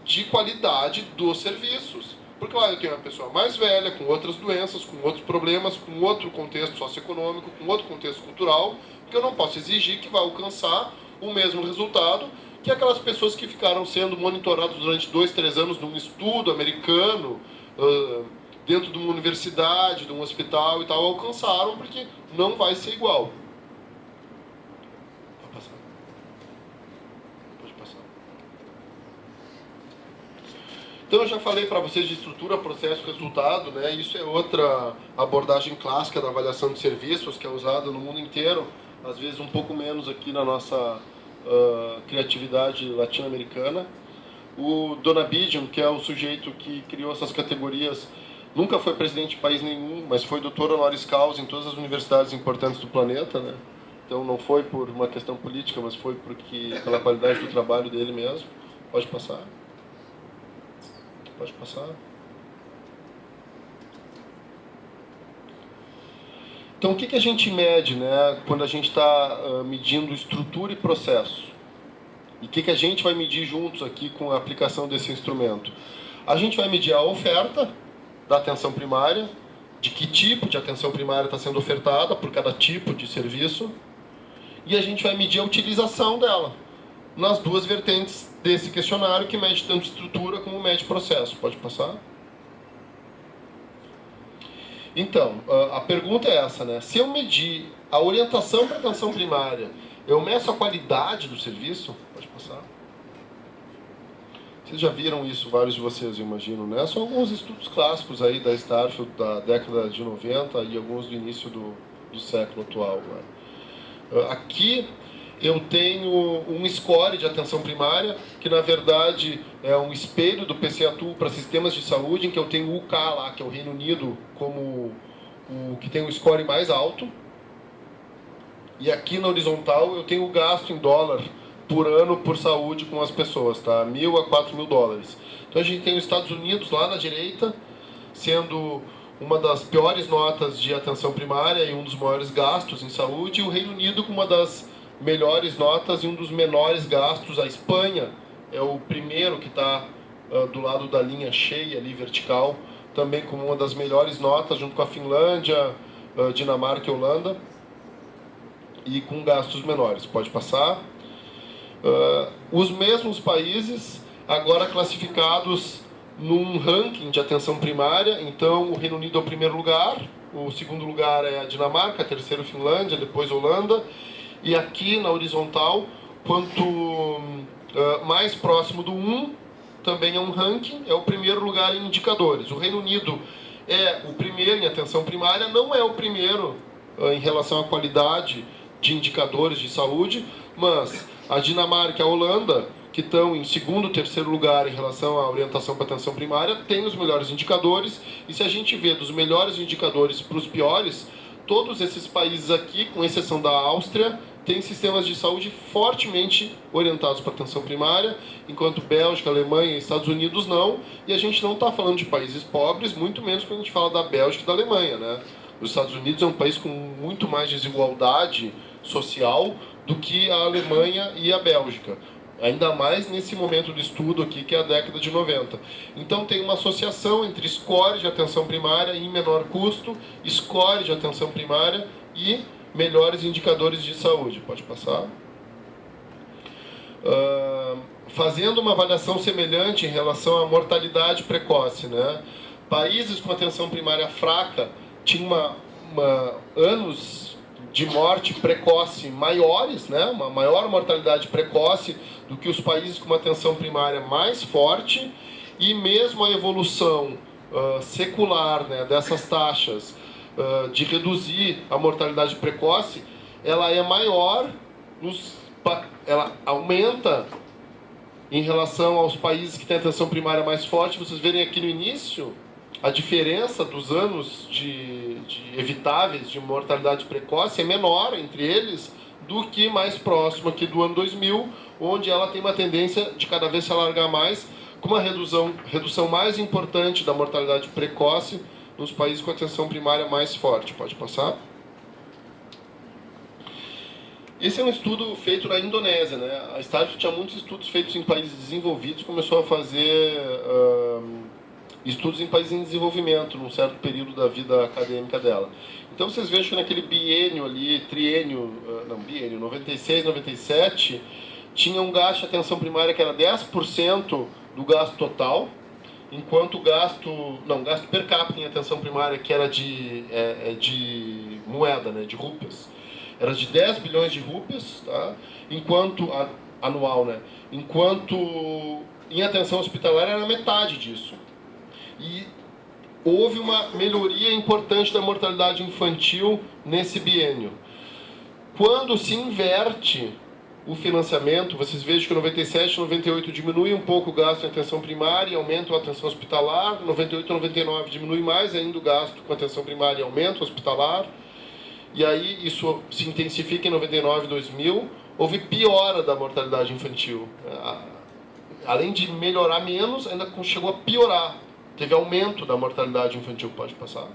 de qualidade dos serviços. Porque lá eu tenho uma pessoa mais velha, com outras doenças, com outros problemas, com outro contexto socioeconômico, com outro contexto cultural, que eu não posso exigir que vá alcançar o mesmo resultado que aquelas pessoas que ficaram sendo monitoradas durante 2, 3 anos num estudo americano, dentro de uma universidade, de um hospital e tal, alcançaram, porque não vai ser igual. Pode passar. Pode passar. Então, eu já falei para vocês de estrutura, processo, resultado, né? Isso é outra abordagem clássica da avaliação de serviços, que é usada no mundo inteiro, às vezes um pouco menos aqui na nossa criatividade latino-americana. O Donabidium, que é o sujeito que criou essas categorias, nunca foi presidente de país nenhum, mas foi doutor honoris causa em todas as universidades importantes do planeta, né? Então não foi por uma questão política, mas foi pela qualidade do trabalho dele mesmo. Pode passar. Pode passar. Então, o que a gente mede, né, quando a gente está medindo estrutura e processo? E o que a gente vai medir juntos aqui com a aplicação desse instrumento? A gente vai medir a oferta da atenção primária, de que tipo de atenção primária está sendo ofertada por cada tipo de serviço, e a gente vai medir a utilização dela, nas duas vertentes desse questionário, que mede tanto estrutura como mede processo. Pode passar? Então, a pergunta é essa, né? Se eu medir a orientação para a atenção primária, eu meço a qualidade do serviço? Pode passar. Vocês já viram isso, vários de vocês, eu imagino, né? São alguns estudos clássicos aí da Starfield da década de 90 e alguns do início do século atual. Né? Aqui eu tenho um score de atenção primária, que na verdade é um espelho do PCA Tool para sistemas de saúde, em que eu tenho o UK lá, que é o Reino Unido, como o que tem o score mais alto. E aqui na horizontal eu tenho o gasto em dólar por ano por saúde com as pessoas, tá? 1.000 a 4.000 dólares. Então a gente tem os Estados Unidos lá na direita, sendo uma das piores notas de atenção primária e um dos maiores gastos em saúde, e o Reino Unido com uma das melhores notas e um dos menores gastos. A Espanha é o primeiro que está do lado da linha cheia ali, vertical, também com uma das melhores notas, junto com a Finlândia, Dinamarca e Holanda, e com gastos menores. Pode passar. Os mesmos países agora classificados num ranking de atenção primária. Então o Reino Unido é o primeiro lugar, o segundo lugar é a Dinamarca, terceiro Finlândia, depois Holanda. E aqui na horizontal, quanto mais próximo do 1, também é um ranking, é o primeiro lugar em indicadores. O Reino Unido é o primeiro em atenção primária, não é o primeiro em relação à qualidade de indicadores de saúde, mas a Dinamarca e a Holanda, que estão em segundo e terceiro lugar em relação à orientação para atenção primária, têm os melhores indicadores. E se a gente vê dos melhores indicadores para os piores, todos esses países aqui, com exceção da Áustria, têm sistemas de saúde fortemente orientados para atenção primária, enquanto Bélgica, Alemanha e Estados Unidos não. E a gente não está falando de países pobres, muito menos quando a gente fala da Bélgica e da Alemanha, né? Os Estados Unidos é um país com muito mais desigualdade social do que a Alemanha e a Bélgica. Ainda mais nesse momento do estudo aqui, que é a década de 90. Então tem uma associação entre score de atenção primária em menor custo, score de atenção primária e melhores indicadores de saúde. Pode passar. Fazendo uma avaliação semelhante em relação à mortalidade precoce, né? Países com atenção primária fraca tinham anos de morte precoce maiores, né? Uma maior mortalidade precoce do que os países com uma atenção primária mais forte, e mesmo a evolução secular, né, dessas taxas de reduzir a mortalidade precoce, ela é maior, ela aumenta em relação aos países que têm atenção primária mais forte. Vocês verem aqui no início, a diferença dos anos de evitáveis de mortalidade precoce é menor entre eles do que mais próximo aqui do ano 2000, onde ela tem uma tendência de cada vez se alargar mais, com uma redução mais importante da mortalidade precoce nos países com atenção primária mais forte. Pode passar. Esse é um estudo feito na Indonésia, né? A Starfield tinha muitos estudos feitos em países desenvolvidos, começou a fazer estudos em países em desenvolvimento, num certo período da vida acadêmica dela. Então vocês vejam que naquele biênio ali, biênio, 96, 97, tinha um gasto de atenção primária que era 10% do gasto total, enquanto o gasto per capita em atenção primária, que era de moeda, né, de rúpias, era de 10 bilhões de rúpias, tá? Anual, né? Enquanto em atenção hospitalar era metade disso. E houve uma melhoria importante da mortalidade infantil nesse biênio. Quando se inverte o financiamento, vocês vejam que em 97 e 98 diminui um pouco o gasto em atenção primária e aumenta a atenção hospitalar. 98 e 99 diminui mais ainda o gasto com atenção primária e aumenta o hospitalar. E aí isso se intensifica em 99 e 2000. Houve piora da mortalidade infantil. Além de melhorar menos, ainda chegou a piorar. Teve aumento da mortalidade infantil. Pode passar.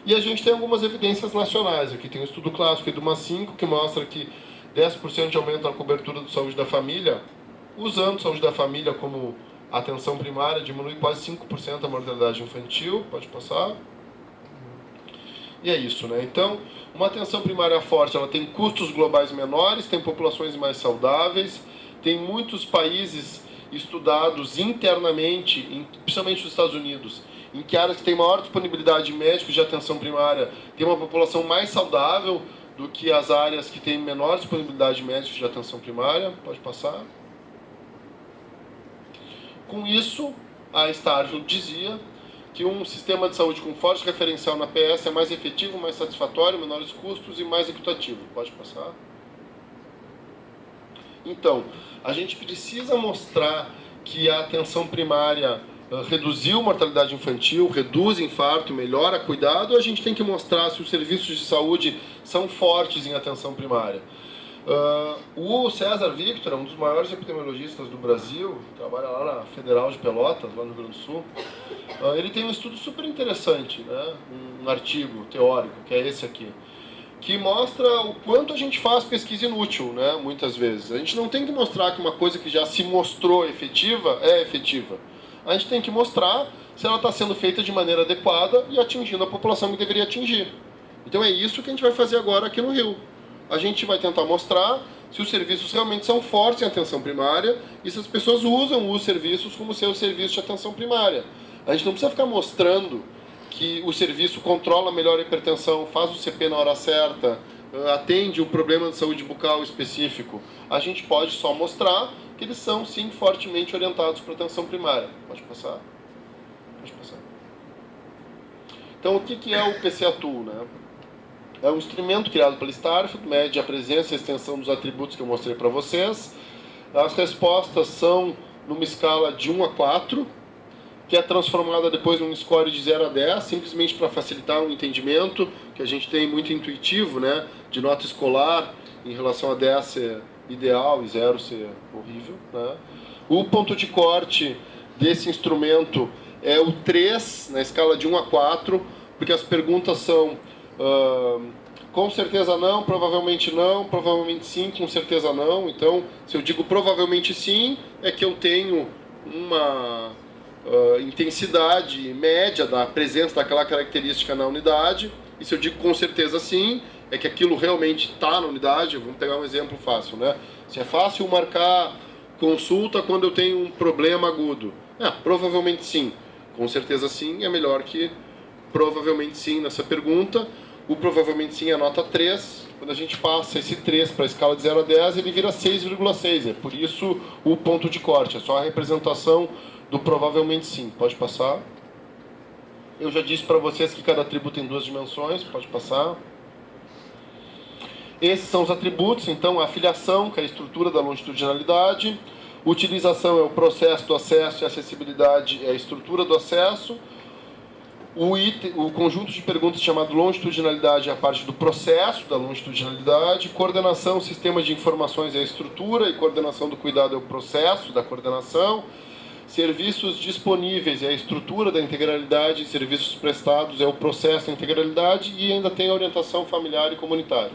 E a gente tem algumas evidências nacionais. Aqui tem um estudo clássico do MA5, que mostra que 10% de aumento na cobertura de saúde da família, usando saúde da família como atenção primária, diminui quase 5% a mortalidade infantil. Pode passar. E é isso, né? Então, uma atenção primária forte, ela tem custos globais menores, tem populações mais saudáveis, tem muitos países estudados internamente, principalmente nos Estados Unidos, em que áreas que têm maior disponibilidade de médicos de atenção primária tem uma população mais saudável do que as áreas que têm menor disponibilidade de médicos de atenção primária. Pode passar. Com isso, a Starfield dizia que um sistema de saúde com forte referencial na PS é mais efetivo, mais satisfatório, menores custos e mais equitativo. Pode passar. Então, a gente precisa mostrar que a atenção primária reduziu mortalidade infantil, reduz infarto, melhora cuidado, ou a gente tem que mostrar se os serviços de saúde são fortes em atenção primária. O César Victor, um dos maiores epidemiologistas do Brasil, trabalha lá na Federal de Pelotas, lá no Rio Grande do Sul, ele tem um estudo super interessante, né? Um artigo teórico, que é esse aqui, que mostra o quanto a gente faz pesquisa inútil, né? Muitas vezes. A gente não tem que mostrar que uma coisa que já se mostrou efetiva é efetiva. A gente tem que mostrar se ela está sendo feita de maneira adequada e atingindo a população que deveria atingir. Então é isso que a gente vai fazer agora aqui no Rio. A gente vai tentar mostrar se os serviços realmente são fortes em atenção primária e se as pessoas usam os serviços como seus serviços de atenção primária. A gente não precisa ficar mostrando que o serviço controla melhor a hipertensão, faz o CP na hora certa, atende um problema de saúde bucal específico. A gente pode só mostrar que eles são, sim, fortemente orientados para a atenção primária. Pode passar? Pode passar. Então, o que é o PCA Tool, né? É um instrumento criado pela Starfield, mede a presença e a extensão dos atributos que eu mostrei para vocês. As respostas são numa escala de 1 a 4, que é transformada depois num score de 0 a 10, simplesmente para facilitar o entendimento, que a gente tem muito intuitivo, né, de nota escolar, em relação a 10 ser ideal e 0 ser horrível, né? O ponto de corte desse instrumento é o 3, na escala de 1 a 4, porque as perguntas são com certeza não, provavelmente sim, com certeza não. Então, se eu digo provavelmente sim, é que eu tenho uma intensidade média da presença daquela característica na unidade. E se eu digo com certeza sim, é que aquilo realmente está na unidade. Vamos pegar um exemplo fácil, né? Se é fácil marcar consulta quando eu tenho um problema agudo. Provavelmente sim. Com certeza sim é melhor que provavelmente sim nessa pergunta. O provavelmente sim é nota 3. Quando a gente passa esse 3 para a escala de 0 a 10, ele vira 6,6. É por isso o ponto de corte. É só a representação do provavelmente sim. Pode passar. Eu já disse para vocês que cada atributo tem 2 dimensões. Pode passar. Esses são os atributos. Então, a afiliação, que é a estrutura da longitudinalidade. Utilização é o processo do acesso e acessibilidade é a estrutura do acesso. O conjunto de perguntas chamado longitudinalidade é a parte do processo da longitudinalidade. Coordenação, sistema de informações é a estrutura e coordenação do cuidado é o processo da coordenação. Serviços disponíveis é a estrutura da integralidade, serviços prestados é o processo da integralidade e ainda tem a orientação familiar e comunitária.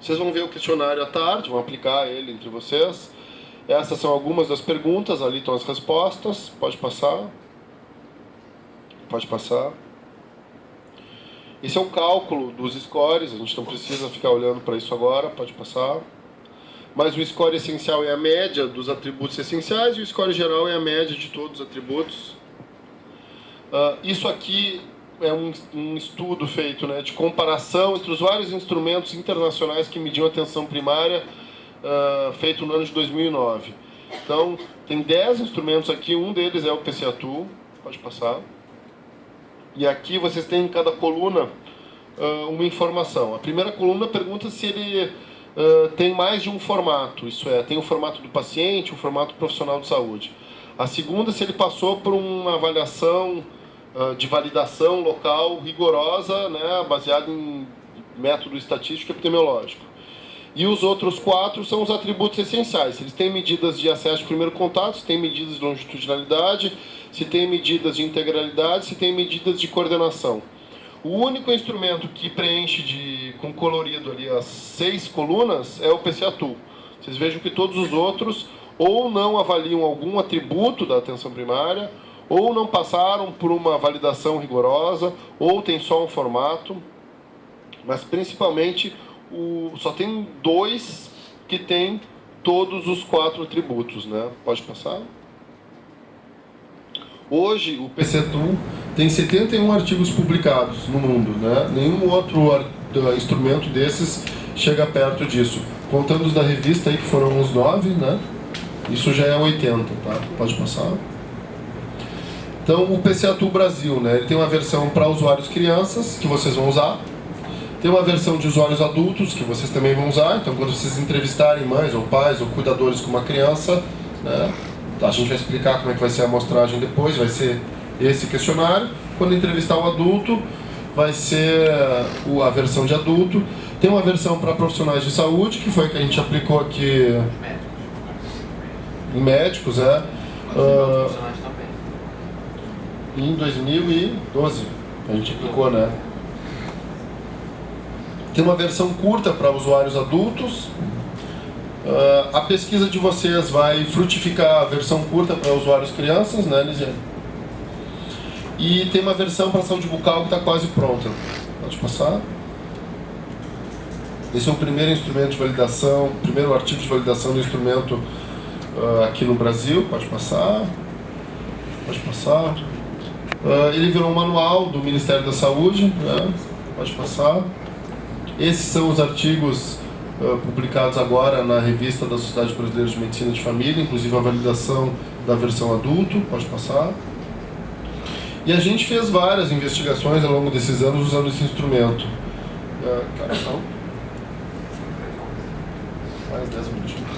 Vocês vão ver o questionário à tarde, vão aplicar ele entre vocês. Essas são algumas das perguntas, ali estão as respostas. Pode passar. Pode passar. Esse é o cálculo dos scores, a gente não precisa ficar olhando para isso agora, pode passar. Mas o score essencial é a média dos atributos essenciais e o score geral é a média de todos os atributos. Isso aqui é um estudo feito, né, de comparação entre os vários instrumentos internacionais que mediam a atenção primária, feito no ano de 2009. Então, tem 10 instrumentos aqui, um deles é o PCA Tool, pode passar. E aqui vocês têm em cada coluna uma informação. A primeira coluna pergunta se ele tem mais de um formato, isso é, tem o formato do paciente, o formato profissional de saúde. A segunda, se ele passou por uma avaliação de validação local rigorosa, né, baseada em método estatístico e epidemiológico. E os outros 4 são os atributos essenciais. Eles têm medidas de acesso de primeiro contato, se tem medidas de longitudinalidade, se tem medidas de integralidade, se tem medidas de coordenação. O único instrumento que preenche com colorido ali as 6 colunas é o PCA Tool. Vocês vejam que todos os outros ou não avaliam algum atributo da atenção primária, ou não passaram por uma validação rigorosa, ou tem só um formato, mas principalmente só tem 2 que tem todos os 4 atributos, né? Pode passar? Hoje, o PCA Tool tem 71 artigos publicados no mundo, né? Nenhum outro instrumento desses chega perto disso. Contando os da revista aí, que foram uns 9, né? Isso já é 80, tá? Pode passar. Então, o PCA Tool Brasil, né? Ele tem uma versão para usuários crianças, que vocês vão usar. Tem uma versão de usuários adultos, que vocês também vão usar. Então, quando vocês entrevistarem mães ou pais ou cuidadores com uma criança, né? A gente vai explicar como é que vai ser a amostragem depois, vai ser esse questionário. Quando entrevistar o adulto, vai ser a versão de adulto. Tem uma versão para profissionais de saúde, que foi a que a gente aplicou aqui em médicos, em 2012 a gente aplicou, né? Tem uma versão curta para usuários adultos. A pesquisa de vocês vai frutificar a versão curta para usuários crianças, né, Lisiane? E tem uma versão para saúde bucal que está quase pronta. Pode passar. Esse é o primeiro instrumento de validação, primeiro artigo de validação do instrumento aqui no Brasil. Pode passar. Pode passar. Ele virou um manual do Ministério da Saúde, né? Pode passar. Esses são os artigos publicados agora na revista da Sociedade Brasileira de Medicina de Família, inclusive a validação da versão adulto. Pode passar. E a gente fez várias investigações ao longo desses anos usando esse instrumento. Mais 10 minutinhos.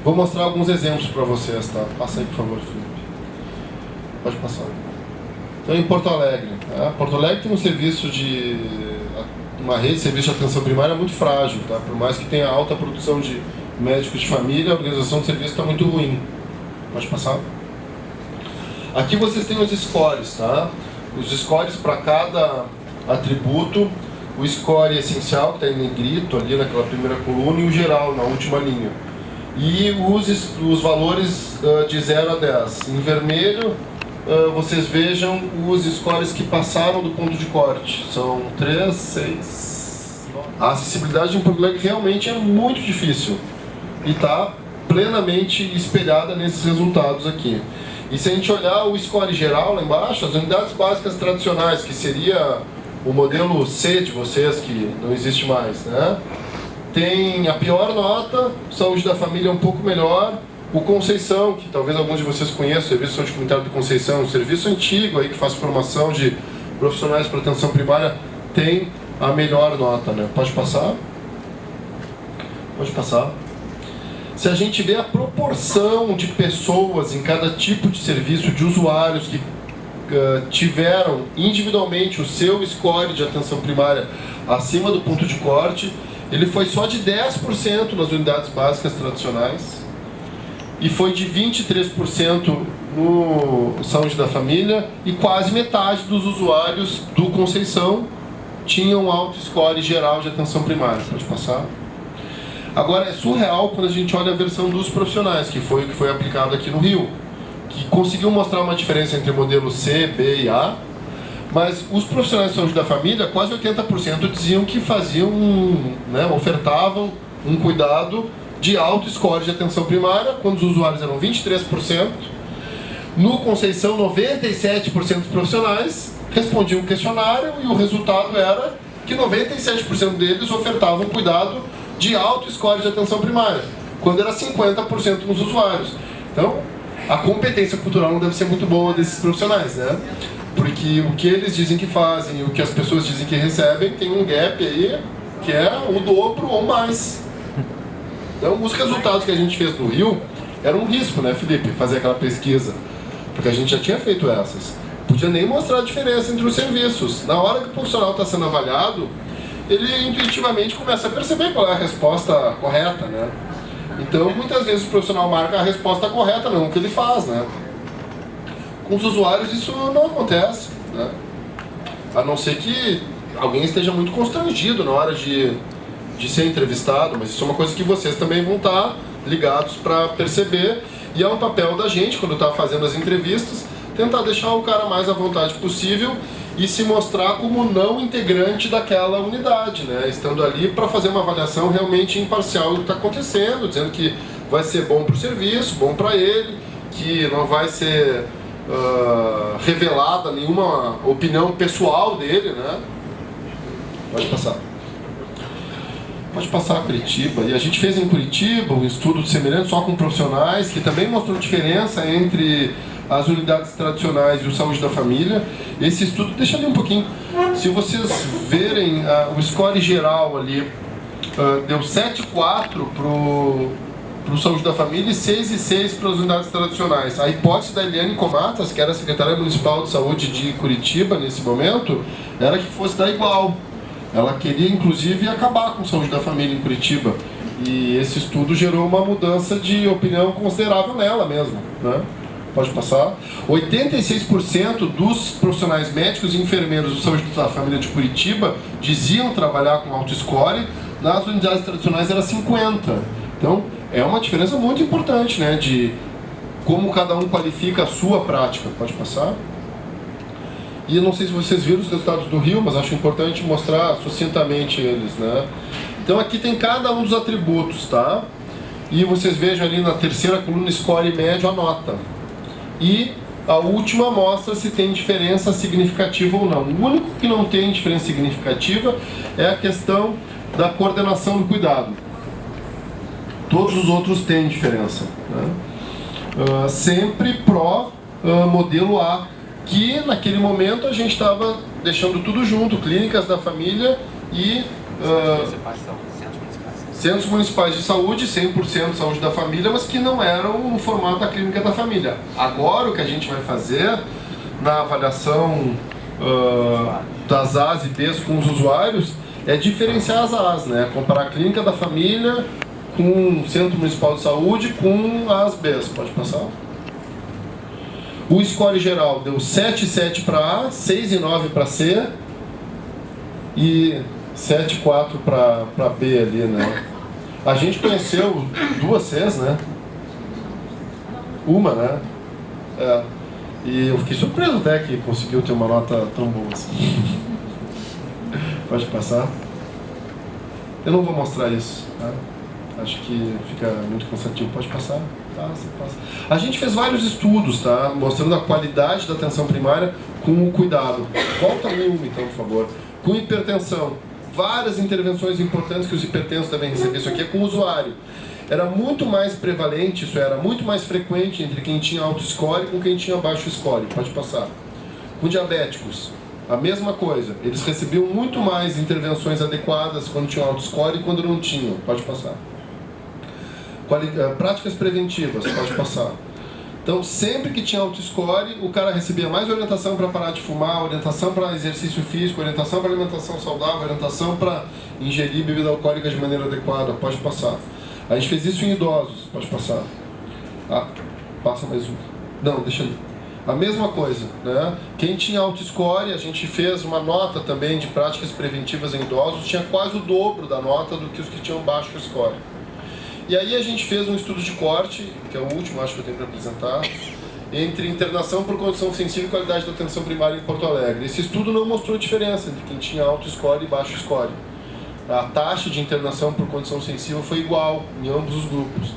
Vou mostrar alguns exemplos para vocês, tá? Passa aí, por favor, Felipe. Pode passar. Então, em Porto Alegre. Tá? Porto Alegre tem um serviço uma rede de serviço de atenção primária muito frágil, tá? Por mais que tenha alta produção de médicos de família, a organização do serviço está muito ruim. Pode passar. Aqui vocês têm os scores, tá? Os scores para cada atributo, o score essencial, que está em negrito ali naquela primeira coluna, e o geral, na última linha. E os valores de 0 a 10. Em vermelho, vocês vejam os scores que passaram do ponto de corte. São 3, 6, 9. A acessibilidade em Porto Alegre realmente é muito difícil. E está plenamente espelhada nesses resultados aqui. E se a gente olhar o score geral lá embaixo, as unidades básicas tradicionais, que seria o modelo C de vocês, que não existe mais, né? Tem a pior nota, saúde da família é um pouco melhor. O Conceição, que talvez alguns de vocês conheçam, o Serviço de Saúde Comunitária do Conceição, um serviço antigo aí que faz formação de profissionais para atenção primária, tem a melhor nota, né? Pode passar? Pode passar. Se a gente vê a proporção de pessoas em cada tipo de serviço, de usuários que tiveram individualmente o seu score de atenção primária acima do ponto de corte, ele foi só de 10% nas unidades básicas tradicionais e foi de 23% no saúde da família, e quase metade dos usuários do Conceição tinham alto score geral de atenção primária. Pode passar. Agora, é surreal quando a gente olha a versão dos profissionais, que foi o que foi aplicado aqui no Rio, que conseguiu mostrar uma diferença entre modelo C, B e A, mas os profissionais de saúde da família, quase 80% diziam que faziam, né, ofertavam um cuidado de alto score de atenção primária, quando os usuários eram 23%. No Conceição, 97% dos profissionais respondiam o questionário e o resultado era que 97% deles ofertavam cuidado de alto score de atenção primária, quando era 50% nos usuários. Então, a competência cultural não deve ser muito boa desses profissionais, né? Porque o que eles dizem que fazem e o que as pessoas dizem que recebem tem um gap aí que é o dobro ou mais. Então, os resultados que a gente fez no Rio era um risco, né, Felipe, fazer aquela pesquisa, porque a gente já tinha feito essas. Podia nem mostrar a diferença entre os serviços. Na hora que o profissional está sendo avaliado, ele intuitivamente começa a perceber qual é a resposta correta, né? Então, muitas vezes o profissional marca a resposta correta, não o que ele faz, né? Com os usuários isso não acontece, né? A não ser que alguém esteja muito constrangido na hora de ser entrevistado, mas isso é uma coisa que vocês também vão estar ligados para perceber, e é um papel da gente, quando está fazendo as entrevistas, tentar deixar o cara mais à vontade possível e se mostrar como não integrante daquela unidade, né? Estando ali para fazer uma avaliação realmente imparcial do que está acontecendo, dizendo que vai ser bom para o serviço, bom para ele, que não vai ser revelada nenhuma opinião pessoal dele, né? Pode passar. Pode passar a Curitiba. E a gente fez em Curitiba um estudo semelhante só com profissionais, que também mostrou diferença entre as unidades tradicionais e o Saúde da Família. Esse estudo, deixa ali um pouquinho, se vocês verem o score geral ali, deu 7,4 para o Saúde da Família e 6,6 para as unidades tradicionais. A hipótese da Eliane Comatas, que era a secretária municipal de saúde de Curitiba nesse momento, era que fosse dar igual. Ela queria, inclusive, acabar com a Saúde da Família em Curitiba. E esse estudo gerou uma mudança de opinião considerável nela mesmo, né? Pode passar. 86% dos profissionais médicos e enfermeiros do Saúde da Família de Curitiba diziam trabalhar com alto score. Nas unidades tradicionais era 50%. Então, é uma diferença muito importante, né? De como cada um qualifica a sua prática. Pode passar. E eu não sei se vocês viram os resultados do Rio, mas acho importante mostrar sucintamente eles, né? Então aqui tem cada um dos atributos, tá? E vocês vejam ali na terceira coluna, score médio, a nota. E a última mostra se tem diferença significativa ou não. O único que não tem diferença significativa é a questão da coordenação do cuidado. Todos os outros têm diferença, né? Sempre pró modelo A, que naquele momento a gente estava deixando tudo junto, clínicas da família e centros municipais de saúde, 100% de saúde da família, mas que não eram no formato da clínica da família. Agora o que a gente vai fazer na avaliação das As e Bs com os usuários é diferenciar as As, né? Comparar a clínica da família com o centro municipal de saúde com as Bs. Pode passar? O score geral deu 7,7 para A, 6,9 para C e 7,4 para B ali, né? A gente conheceu 2 Cs, né? Uma, né? E eu fiquei surpreso até que conseguiu ter uma nota tão boa assim. Pode passar? Eu não vou mostrar isso, tá? Acho que fica muito cansativo. Pode passar? Passa, passa. A gente fez vários estudos, tá? Mostrando a qualidade da atenção primária com o cuidado. Volta um, então, por favor. Com hipertensão. Várias intervenções importantes que os hipertensos devem receber. Isso aqui é com o usuário. Era muito mais prevalente, isso era muito mais frequente entre quem tinha alto score e com quem tinha baixo score. Pode passar. Com diabéticos, a mesma coisa. Eles recebiam muito mais intervenções adequadas quando tinham alto score e quando não tinham. Pode passar. Práticas preventivas, pode passar. Então, sempre que tinha alto score, o cara recebia mais orientação para parar de fumar, orientação para exercício físico, orientação para alimentação saudável, orientação para ingerir bebida alcoólica de maneira adequada. Pode passar. A gente fez isso em idosos. Pode passar. Passa mais um. Não, deixa ali. A mesma coisa, né? Quem tinha alto score, a gente fez uma nota também de práticas preventivas em idosos, tinha quase o dobro da nota do que os que tinham baixo score. E aí a gente fez um estudo de corte, que é o último, acho que eu tenho para apresentar, entre internação por condição sensível e qualidade da atenção primária em Porto Alegre. Esse estudo não mostrou diferença entre quem tinha alto score e baixo score. A taxa de internação por condição sensível foi igual em ambos os grupos.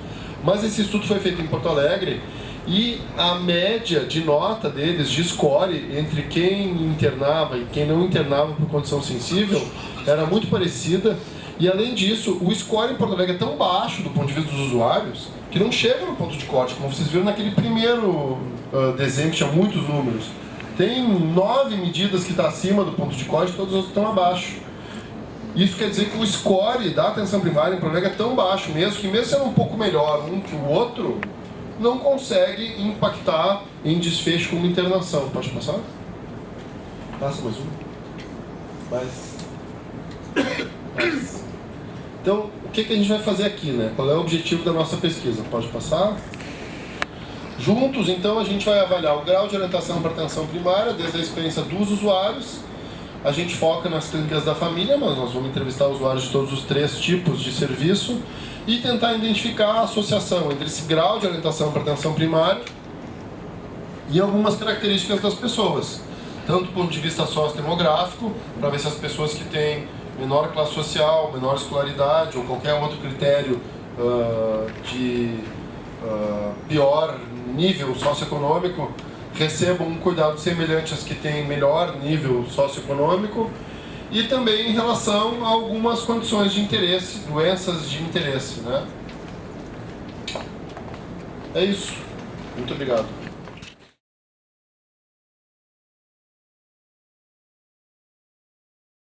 Mas esse estudo foi feito em Porto Alegre e a média de nota deles, de score, entre quem internava e quem não internava por condição sensível, era muito parecida. E além disso, o score em Porto Alegre é tão baixo do ponto de vista dos usuários que não chega no ponto de corte, como vocês viram naquele primeiro desenho que tinha muitos números. Tem 9 medidas que está acima do ponto de corte, todas as outras estão abaixo. Isso quer dizer que o score da atenção primária em Porto Alegre é tão baixo mesmo, que mesmo sendo um pouco melhor um que o outro, não consegue impactar em desfecho como internação. Pode passar? Passa mais um. Mais. Então, o que a gente vai fazer aqui, né? Qual é o objetivo da nossa pesquisa? Pode passar? Juntos, então, a gente vai avaliar o grau de orientação para atenção primária, desde a experiência dos usuários. A gente foca nas clínicas da família, mas nós vamos entrevistar usuários de todos os 3 tipos de serviço e tentar identificar a associação entre esse grau de orientação para atenção primária e algumas características das pessoas, tanto do ponto de vista sociodemográfico, para ver se as pessoas que têm menor classe social, menor escolaridade ou qualquer outro critério de pior nível socioeconômico recebam um cuidado semelhante às que têm melhor nível socioeconômico, e também em relação a algumas condições de interesse, doenças de interesse, né? É isso. Muito obrigado.